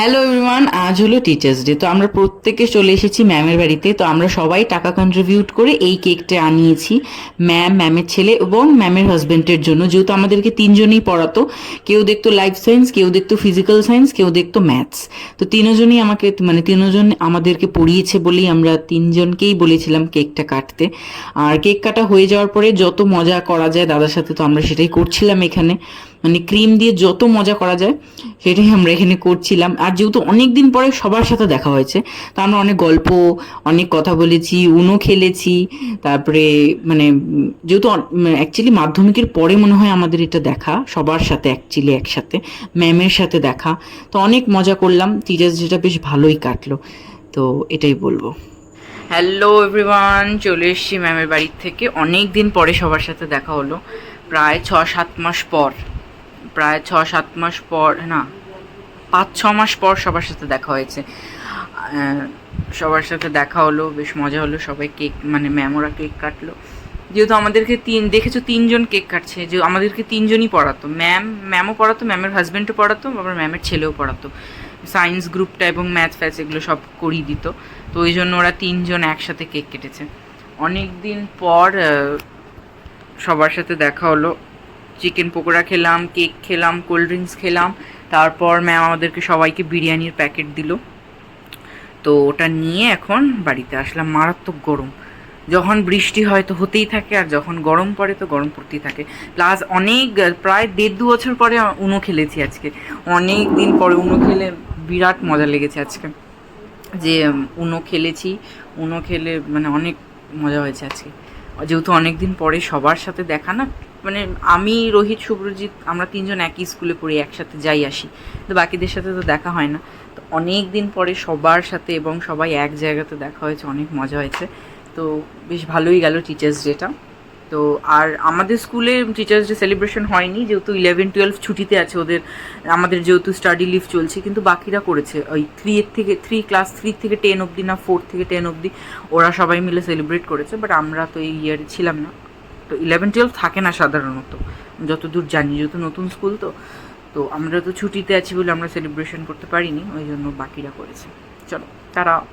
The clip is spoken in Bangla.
হ্যালো এভরিওয়ান, আজ হলো টিচার্স ডে। তো আমরা প্রত্যেকে চলে এসেছি ম্যামের বাড়িতে। তো আমরা সবাই টাকা কন্ট্রিবিউট করে এই কেকটা আনিয়েছি ম্যামের ছেলে এবং ম্যামের হাজবেন্ডের জন্য, যেহেতু আমাদেরকে তিনজনই পড়াতো। কেউ দেখতো লাইফ সায়েন্স, কেউ দেখতো ফিজিক্যাল সায়েন্স, কেউ দেখতো ম্যাথস। তো তিনজনই তিনজন আমাদেরকে পড়িয়েছে বলেই আমরা তিনজনকেই বলেছিলাম কেকটা কাটতে। আর কেক কাটা হয়ে যাওয়ার পরে যত মজা করা যায় দাদার সাথে, তো আমরা সেটাই করছিলাম এখানে। মানে ক্রিম দিয়ে যত মজা করা যায় সেটাই আমরা এখানে করছিলাম। আর যেহেতু অনেক দিন পরে সবার সাথে দেখা হয়েছে, তো আমরা অনেক গল্প, অনেক কথা বলেছি, উনো খেলেছি। তারপরে যেহেতু অ্যাকচুয়ালি মাধ্যমিকের পরে মনে হয় আমাদের এটা দেখা সবার সাথে, অ্যাকচুয়ালি একসাথে ম্যামের সাথে দেখা। তো অনেক মজা করলাম, টিচার্স ডেটা বেশ ভালোই কাটলো। তো এটাই বলবো। হ্যালো এভরিওয়ান, চলে এসেছি ম্যামের বাড়ির থেকে। অনেক দিন পরে সবার সাথে দেখা হলো, প্রায় 6-7 মাস পর। প্রায় 6-7 মাস পর না, 5-6 মাস পর সবার সাথে দেখা হয়েছে। সবার সাথে দেখা হলো, বেশ মজা হলো। সবাই কেক ম্যাম ওরা কেক কাটলো। যেহেতু আমাদেরকে দেখেছো তিনজন কেক কাটছে, যে আমাদেরকে তিনজনই পড়াতো। ম্যামও পড়াতো, ম্যামের হাজব্যান্ডও পড়াতো, আবার ম্যামের ছেলেও পড়াতো। সায়েন্স গ্রুপটা এবং ম্যাথ ফ্যাথ এগুলো সব করিয়ে দিত। তো ওই জন্য ওরা তিনজন একসাথে কেক কেটেছে। অনেক দিন পর সবার সাথে দেখা হলো। চিকেন পকোড়া খেলাম, কেক খেলাম, কোল্ড ড্রিঙ্কস খেলাম। তারপর ম্যাম আমাদেরকে সবাইকে বিরিয়ানির প্যাকেট দিল। তো ওটা নিয়ে এখন বাড়িতে আসলাম। মারাত্মক গরম, যখন বৃষ্টি হয় তো হতেই থাকে, আর যখন গরম পড়ে তো গরম পড়তেই থাকে। প্লাস প্রায় 1.5-2 বছর পরে উনো খেলেছি আজকে। অনেক দিন পরে উনো খেলে বিরাট মজা লেগেছে আজকে, যে উনো খেলেছি। উনো খেলে অনেক মজা হয়েছে আজকে, যেহেতু অনেক দিন পরে সবার সাথে দেখা না। আমি, রোহিত, শুভ্রজিৎ আমরা তিনজন একই স্কুলে পড়ি, একসাথে যাই আসি, তো বাকিদের সাথে তো দেখা হয় না। তো অনেক দিন পরে সবার সাথে এবং সবাই এক জায়গাতে দেখা হয়েছে, অনেক মজা হয়েছে। তো বেশ ভালোই গেল টিচার্স ডেটা। তো আর আমাদের স্কুলে টিচার্স ডে সেলিব্রেশন হয়নি, যেহেতু 11-12 ছুটিতে আছে ওদের। আমাদের যেহেতু স্টাডি লিভ চলছে, কিন্তু বাকিরা করেছে। ওই ক্লাস 3 থেকে 10 অবধি, না 4 থেকে 10 অবধি ওরা সবাই মিলে সেলিব্রেট করেছে। বাট আমরা তো এই ইয়ারে ছিলাম না। তো 11-12 থাকে না সাধারণত, যতদূর জানি, যেহেতু নতুন স্কুল। তো তো আমরা তো ছুটিতে আছি বলে আমরা সেলিব্রেশন করতে পারিনি, ওই জন্য বাকিরা করেছে। চলো, তারা